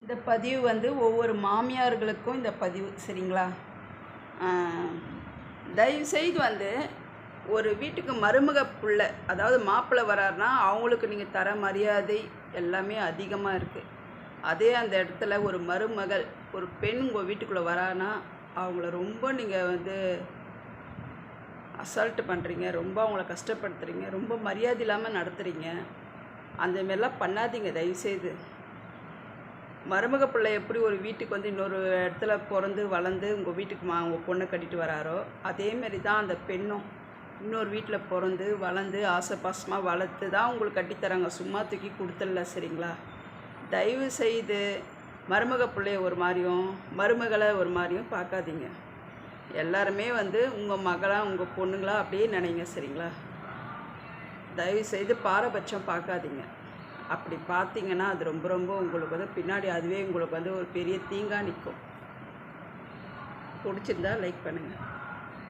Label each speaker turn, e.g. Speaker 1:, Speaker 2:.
Speaker 1: இந்த பதிவு வந்து ஒவ்வொரு மாமியார்களுக்கும் இந்த பதிவு சரிங்களா. தயவுசெய்து வந்து ஒரு வீட்டுக்கு மருமக புள்ள, அதாவது மாப்பிள்ளை வராருன்னா அவங்களுக்கு நீங்கள் தர மரியாதை எல்லாமே அதிகமாக இருக்குது. அதே அந்த இடத்துல ஒரு மருமகள், ஒரு பெண் உங்கள் வீட்டுக்குள்ளே வரான்னா அவங்கள ரொம்ப நீங்கள் வந்து அசால்ட்டு பண்ணுறீங்க, ரொம்ப அவங்கள கஷ்டப்படுத்துகிறீங்க, ரொம்ப மரியாதை இல்லாமல் நடத்துகிறீங்க. அந்தமாரிலாம் பண்ணாதீங்க தயவுசெய்து. மருமக பிள்ளை எப்படி ஒரு வீட்டுக்கு வந்து இன்னொரு இடத்துல பிறந்து வளர்ந்து உங்கள் வீட்டுக்கு உங்கள் பொண்ணை கட்டிட்டு வராரோ, அதேமாரி தான் அந்த பெண்ணும் இன்னொரு வீட்டில் பிறந்து வளர்ந்து ஆசை பாசமாக வளர்த்து தான் உங்களுக்கு கட்டித்தராங்க. சும்மா தூக்கி கொடுத்துடல சரிங்களா. தயவு செய்து மருமக பிள்ளைய ஒரு மாதிரியும் மருமகளை ஒரு மாதிரியும் பார்க்காதீங்க. எல்லாருமே வந்து உங்கள் மகளாக உங்கள் பொண்ணுங்களா அப்படியே நினைங்க சரிங்களா. தயவு செய்து பாரபட்சம் பார்க்காதீங்க. அப்படி பார்த்தீங்கன்னா அது ரொம்ப ரொம்ப உங்களுக்கு வந்து பின்னாடி அதுவே உங்களுக்கு வந்து ஒரு பெரிய தீங்காக நிற்கும். பிடிச்சிருந்தா லைக் பண்ணுங்கள்.